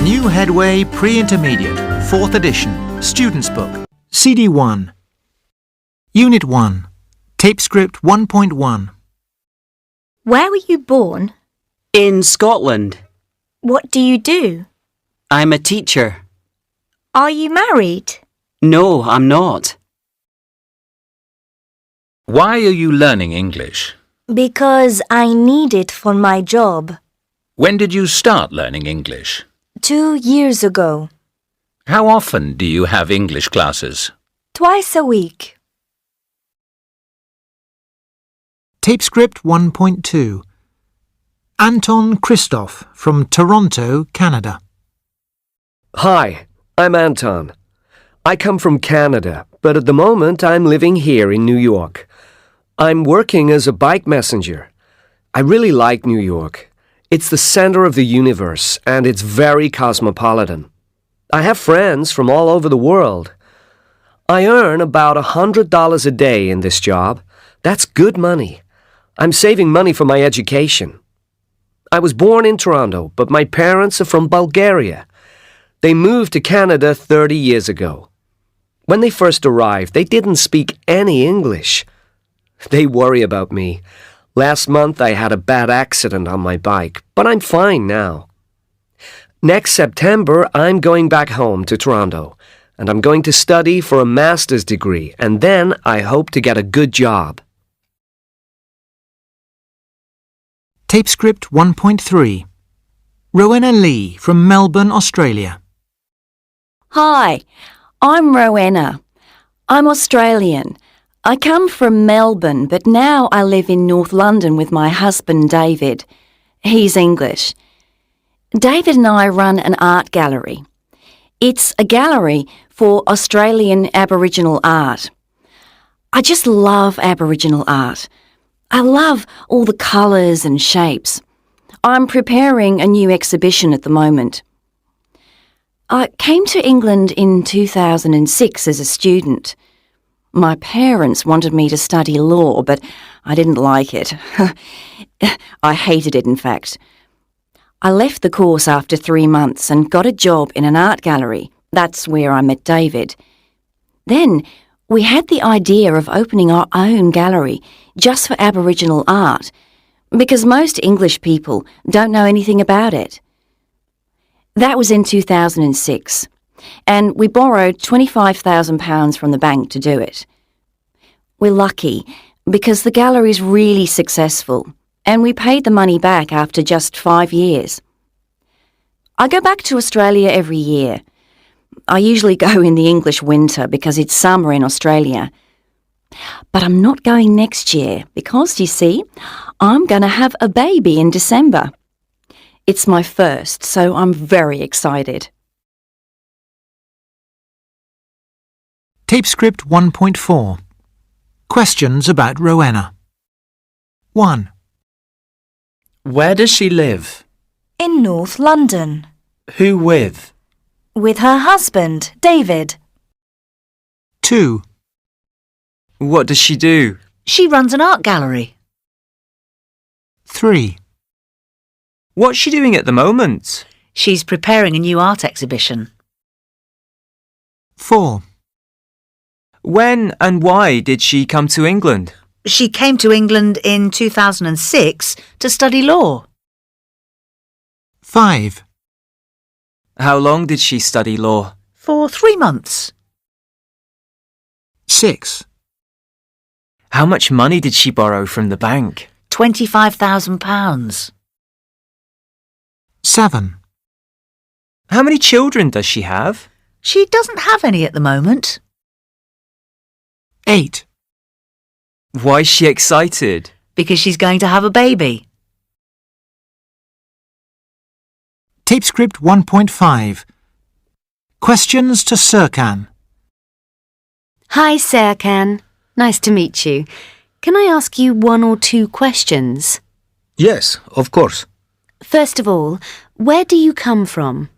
New Headway Pre-Intermediate, 4th edition, Student's Book, CD 1. Unit 1, Tape Script 1.1. Where were you born? In Scotland. What do you do? I'm a teacher. Are you married? No, I'm not. Why are you learning English? Because I need it for my job. When did you start learning English? 2 years ago. How often do you have English classes? Twice a week. Tape Script 1.2. Anton Christoph from Toronto, Canada. Hi, I'm Anton. I come from Canada, but at the moment I'm living here in New York. I'm working as a bike messenger. I really like New York. It's the center of the universe, and it's very cosmopolitan. I have friends from all over the world. I earn about $100 a day in this job. That's good money. I'm saving money for my education. I was born in Toronto, but my parents are from Bulgaria. They moved to Canada 30 years ago. When they first arrived, they didn't speak any English. They worry about me. Last month I had a bad accident on my bike, but I'm fine now. Next September, I'm going back home to Toronto, and I'm going to study for a master's degree, and then I hope to get a good job. Tape Script 1.3. Rowena Lee from Melbourne, Australia. Hi, I'm Rowena. I'm Australian. I come from Melbourne, but now I live in North London with my husband David. He's English. David and I run an art gallery. It's a gallery for Australian Aboriginal art. I just love Aboriginal art. I love all the colours and shapes. I'm preparing a new exhibition at the moment. I came to England in 2006 as a student. My parents wanted me to study law, but I didn't like it. I hated it, in fact. I left the course after 3 months and got a job in an art gallery. That's where I met David. Then we had the idea of opening our own gallery just for Aboriginal art, because most English people don't know anything about it. That was in 2006. And we borrowed £25,000 from the bank to do it. We're lucky because the gallery's really successful and we paid the money back after just 5 years. I go back to Australia every year. I usually go in the English winter because it's summer in Australia. But I'm not going next year because, you see, I'm going to have a baby in December. It's my first, so I'm very excited. Tape Script 1.4. Questions about Rowena. 1. Where does she live? In North London. Who with? With her husband, David. 2. What does she do? She runs an art gallery. 3. What's she doing at the moment? She's preparing a new art exhibition. 4. When and why did she come to England? She came to England in 2006 to study law. 5. How long did she study law? For 3 months. 6. How much money did she borrow from the bank? £25,000. 7. How many children does she have? She doesn't have any at the moment. 8. Why is she excited? Because she's going to have a baby. Tape Script 1.5. Questions to Serkan. Hi, Serkan. Nice to meet you. Can I ask you 1 or 2 questions? Yes, of course. First of all, where do you come from?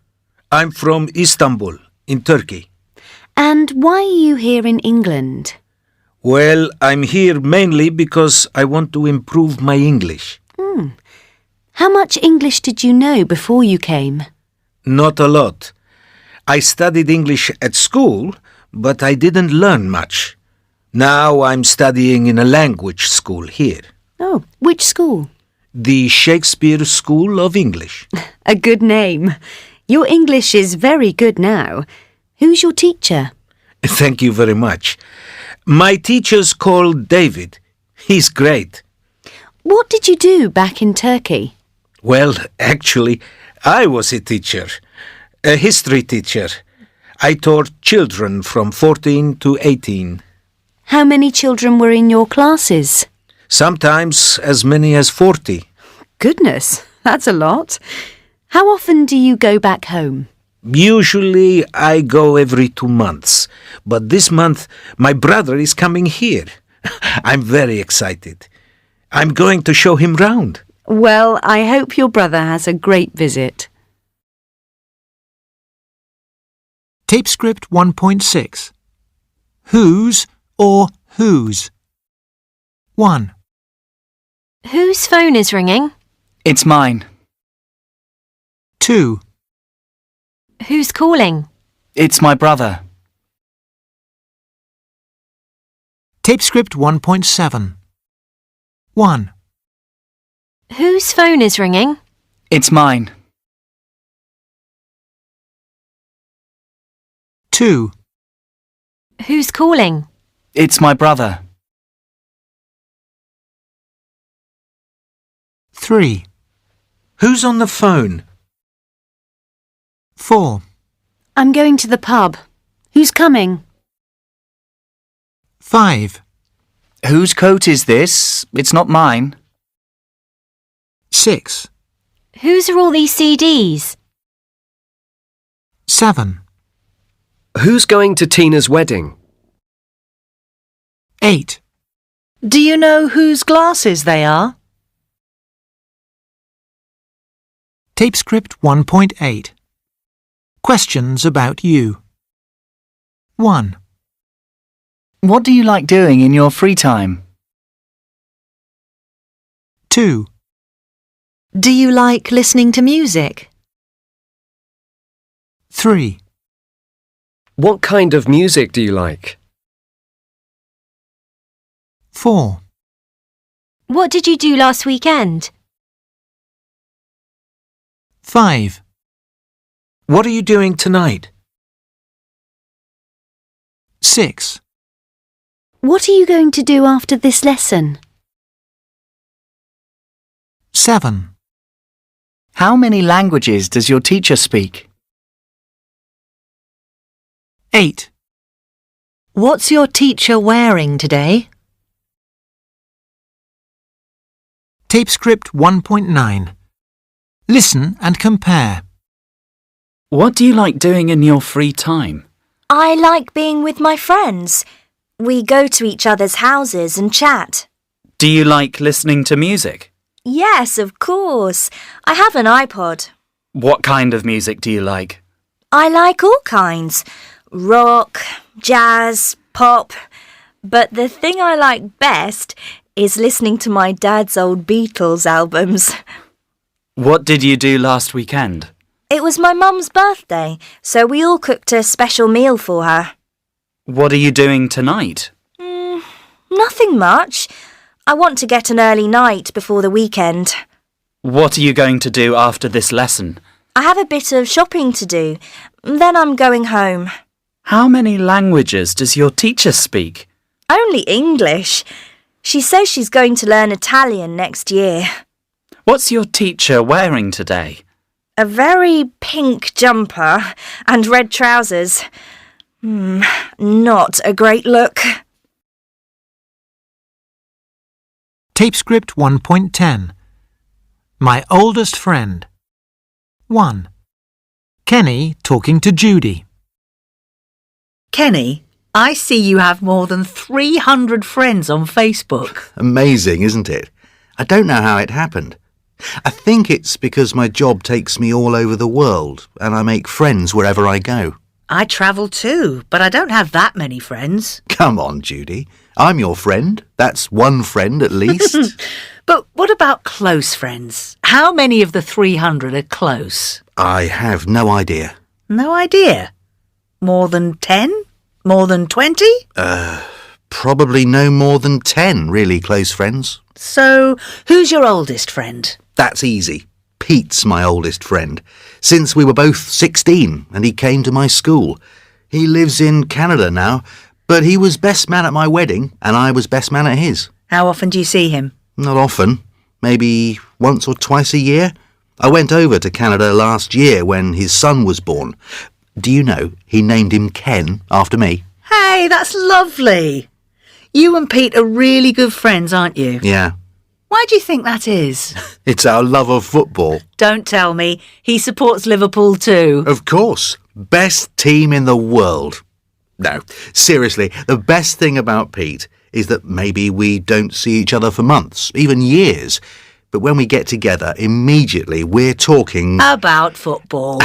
I'm from Istanbul, in Turkey. And why are you here in England? Well, I'm here mainly because I want to improve my English. How much English did you know before you came? Not a lot. I studied English at school, but I didn't learn much. Now I'm studying in a language school here. Oh, which school? The Shakespeare School of English. A good name. Your English is very good now. Who's your teacher? Thank you very much. My teacher's called David. He's great. What did you do back in Turkey? Well, actually, I was a teacher. A history teacher. I taught children from 14 to 18. How many children were in your classes? Sometimes as many as 40. Goodness, that's a lot. How often do you go back home? Usually I go every 2 months. But this month my brother is coming here. I'm very excited. I'm going to show him round. Well, I hope your brother has a great visit. Tape script 1.6. Whose or whose? 1, Whose phone is ringing? It's mine. 2, Who's calling? It's my brother. Tape script 1.7. 1, Whose phone is ringing? It's mine. 2, Who's calling? It's my brother. 3, Who's on the phone? 4, I'm going to the pub. Who's coming? 5, Whose coat is this? It's not mine. 6, Whose are all these CDs? 7, Who's going to Tina's wedding? 8, Do you know whose glasses they are? Tape script 1.8. Questions about you. 1, What do you like doing in your free time? 2, Do you like listening to music? 3, What kind of music do you like? 4, What did you do last weekend? 5, What are you doing tonight? 6, What are you going to do after this lesson? 7, How many languages does your teacher speak? 8, What's your teacher wearing today? Tape script 1.9. Listen and compare. What do you like doing in your free time? I like being with my friends. We go to each other's houses and chat. Do you like listening to music? Yes, of course. I have an iPod. What kind of music do you like? I like all kinds. Rock, jazz, pop. But the thing I like best is listening to my dad's old Beatles albums. What did you do last weekend? It was my mum's birthday, so we all cooked a special meal for her. What are you doing tonight? Nothing much. I want to get an early night before the weekend. What are you going to do after this lesson? I have a bit of shopping to do. Then I'm going home. How many languages does your teacher speak? Only English. She says she's going to learn Italian next year. What's your teacher wearing today? A very pink jumper and red trousers. Not a great look. Tape script 1.10. My oldest friend. 1, Kenny talking to Judy. Kenny, I see you have more than 300 friends on Facebook. Amazing, isn't it? I don't know how it happened. I think it's because my job takes me all over the world and I make friends wherever I go. I travel too, but I don't have that many friends. Come on, Judy. I'm your friend. That's one friend at least. But what about close friends? How many of the 300 are close? I have no idea. No idea. More than 10? More than 20? Probably no more than 10 really close friends. So, who's your oldest friend? That's easy. Pete's my oldest friend. Since we were both 16 and he came to my school. He lives in Canada now, but he was best man at my wedding and I was best man at his. How often do you see him? Not often. Maybe once or twice a year. I went over to Canada last year when his son was born. Do you know he named him Ken after me? Hey, that's lovely. You and Pete are really good friends, aren't you? Yeah. Why do you think that is? It's our love of football. Don't tell me. He supports Liverpool too. Of course. Best team in the world. No, seriously, the best thing about Pete is that maybe we don't see each other for months, even years. But when we get together, immediately we're talking... About football.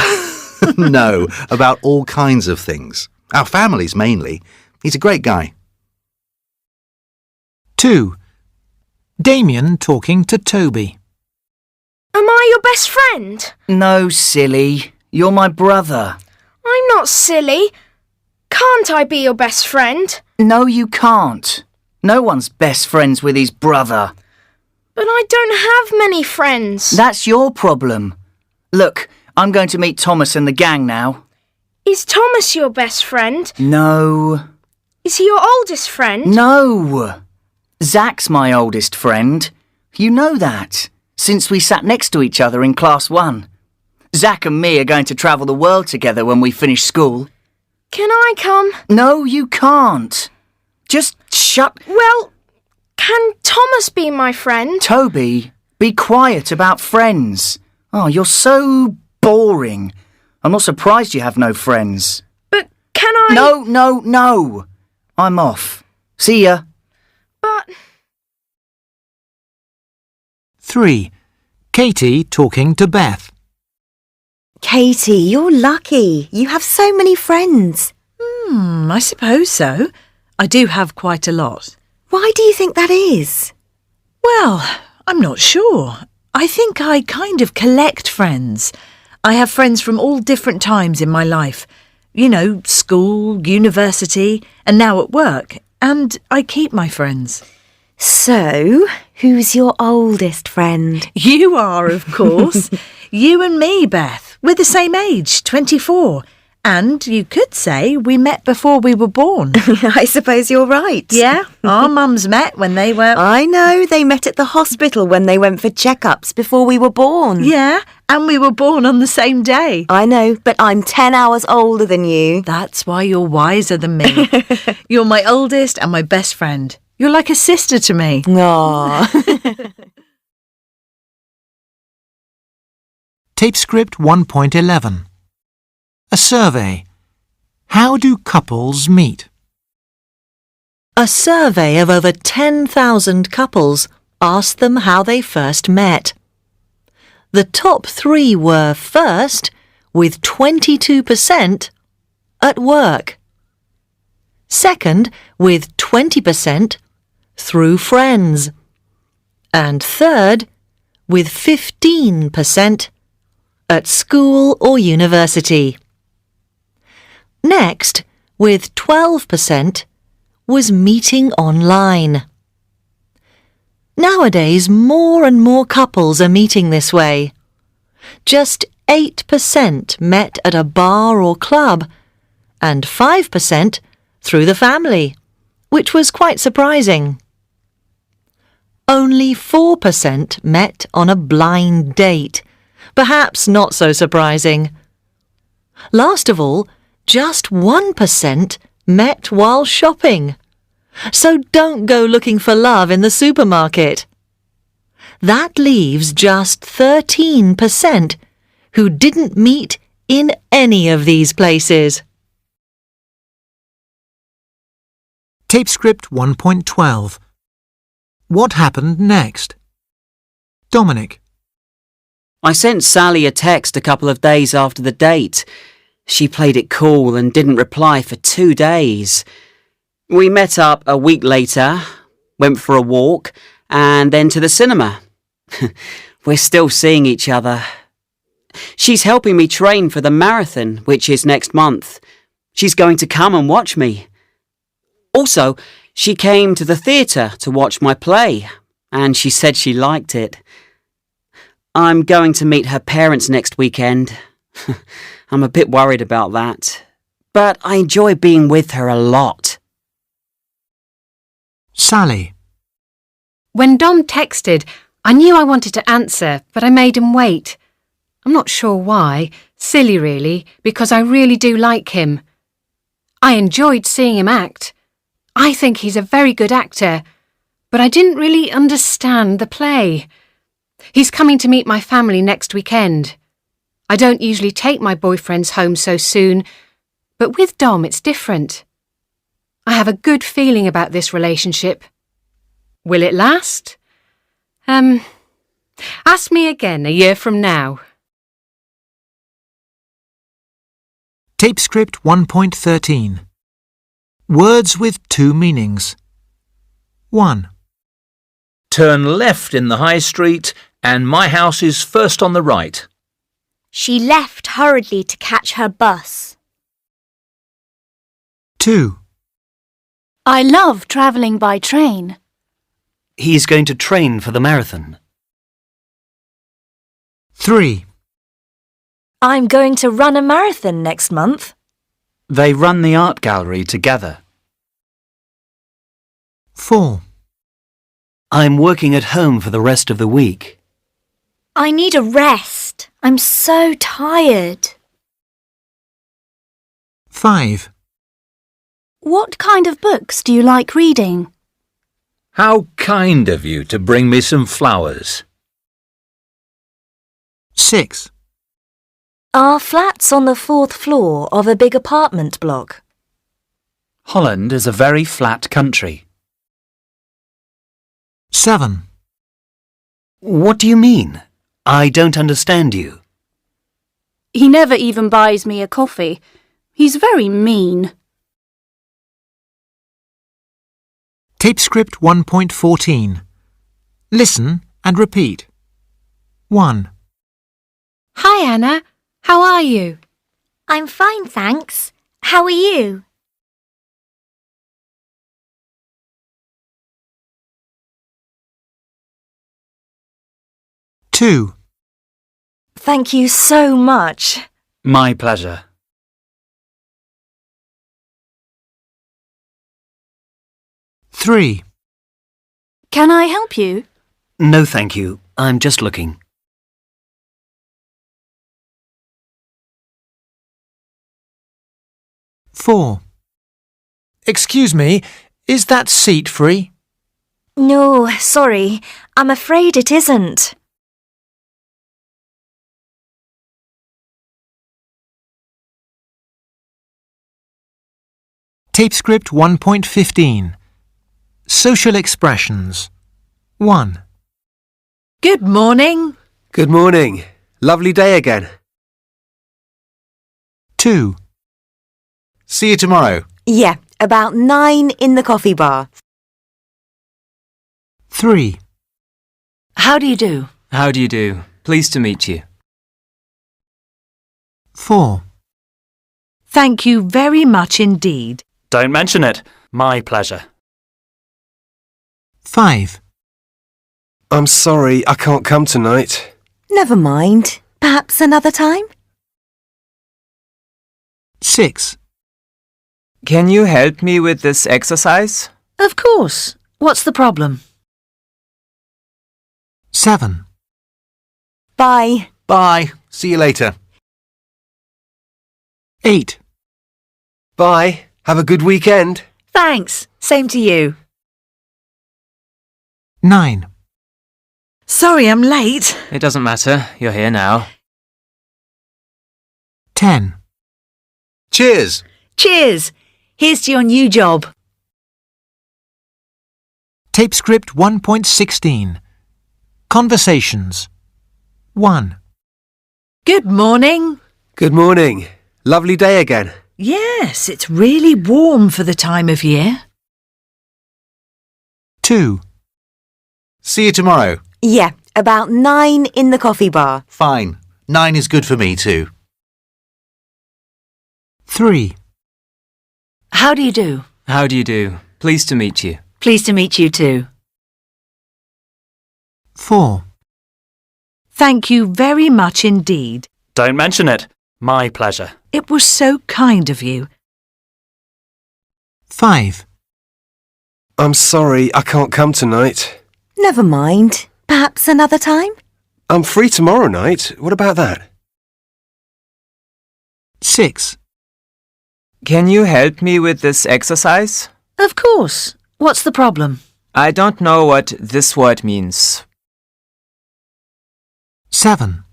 No, about all kinds of things. Our families mainly. He's a great guy. 2. Damien talking to Toby. Am I your best friend? No, silly. You're my brother. I'm not silly. Can't I be your best friend? No, you can't. No one's best friends with his brother. But I don't have many friends. That's your problem. Look, I'm going to meet Thomas and the gang now. Is Thomas your best friend? No. Is he your oldest friend? No. Zach's my oldest friend. You know that, since we sat next to each other in Class 1. Zach and me are going to travel the world together when we finish school. Can I come? No, you can't. Just shut... Well, can Thomas be my friend? Toby, be quiet about friends. Oh, you're so boring. I'm not surprised you have no friends. But can I... No. I'm off. See ya. But... 3. Katie talking to Beth. Katie, you're lucky. You have so many friends. I suppose so. I do have quite a lot. Why do you think that is? Well, I'm not sure. I think I kind of collect friends. I have friends from all different times in my life. You know, school, university, and now at work. And I keep my friends. So, who's your oldest friend? You are, of course. You and me, Beth. We're the same age, 24. And you could say we met before we were born. I suppose you're right. Yeah, our mums met when they were... I know, they met at the hospital when they went for checkups before we were born. Yeah, and we were born on the same day. I know, but I'm 10 hours older than you. That's why you're wiser than me. You're my oldest and my best friend. You're like a sister to me. Aww. Tape script 1.11. A survey. How do couples meet? A survey of over 10,000 couples asked them how they first met. The top 3 were first, with 22%, at work. Second, with 20%, through friends. And third, with 15%, at school or university. Next, with 12%, was meeting online. Nowadays, more and more couples are meeting this way. Just 8% met at a bar or club, and 5% through the family, which was quite surprising. Only 4% met on a blind date, perhaps not so surprising. Last of all, just 1% met while shopping. So don't go looking for love in the supermarket. That leaves just 13% who didn't meet in any of these places. Tape script 1.12. What happened next? Dominic. I sent Sally a text a couple of days after the date. She played it cool and didn't reply for 2 days. We met up a week later, went for a walk, and then to the cinema. We're still seeing each other. She's helping me train for the marathon, which is next month. She's going to come and watch me. Also, she came to the theatre to watch my play, and she said she liked it. I'm going to meet her parents next weekend. I'm a bit worried about that, but I enjoy being with her a lot. Sally. When Dom texted, I knew I wanted to answer, but I made him wait. I'm not sure why. Silly, really, because I really do like him. I enjoyed seeing him act. I think he's a very good actor, but I didn't really understand the play. He's coming to meet my family next weekend. I don't usually take my boyfriends home so soon, but with Dom it's different. I have a good feeling about this relationship. Will it last? Ask me again a year from now. Tape script 1.13. Words with two meanings. 1. Turn left in the high street and my house is first on the right. She left hurriedly to catch her bus. 2. I love travelling by train. He's going to train for the marathon. 3. I'm going to run a marathon next month. They run the art gallery together. 4. I'm working at home for the rest of the week. I need a rest. I'm so tired. 5. What kind of books do you like reading? How kind of you to bring me some flowers. 6. Our flat's on the 4th floor of a big apartment block. Holland is a very flat country. 7. What do you mean? I don't understand you. He never even buys me a coffee. He's very mean. Tape script 1.14. Listen and repeat. 1. Hi, Anna. How are you? I'm fine, thanks. How are you? 2. Thank you so much. My pleasure. 3. Can I help you? No, thank you. I'm just looking. 4. Excuse me, is that seat free? No, sorry. I'm afraid it isn't. Tape script 1.15. Social expressions. 1. Good morning. Good morning. Lovely day again. 2. See you tomorrow. Yeah, about 9 in the coffee bar. 3. How do you do? How do you do? Pleased to meet you. 4. Thank you very much indeed. Don't mention it. My pleasure. 5. I'm sorry, I can't come tonight. Never mind. Perhaps another time? 6. Can you help me with this exercise? Of course. What's the problem? 7. Bye. Bye. See you later. 8. Bye. Have a good weekend. Thanks. Same to you. 9. Sorry I'm late. It doesn't matter. You're here now. 10. Cheers. Cheers. Here's to your new job. Tape script 1.16. Conversations. 1. Good morning. Good morning. Lovely day again. Yes, it's really warm for the time of year. 2. See you tomorrow. Yeah, about 9 in the coffee bar. Fine. 9 is good for me too. 3. How do you do? How do you do? Pleased to meet you. Pleased to meet you too. 4. Thank you very much indeed. Don't mention it. My pleasure. It was so kind of you. 5. I'm sorry I can't come tonight. Never mind. Perhaps another time? I'm free tomorrow night. What about that? 6. Can you help me with this exercise? Of course. What's the problem? I don't know what this word means. 7.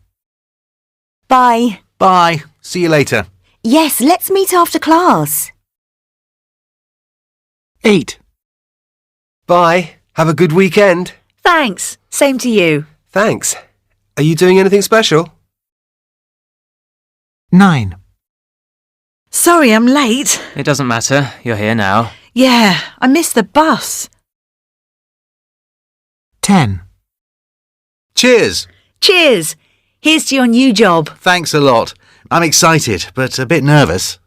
Bye. Bye. See you later. Yes, let's meet after class. 8. Bye. Have a good weekend. Thanks. Same to you. Thanks. Are you doing anything special? 9. Sorry I'm late. It doesn't matter. You're here now. Yeah, I missed the bus. 10. Cheers. Cheers. Here's to your new job. Thanks a lot. I'm excited, but a bit nervous.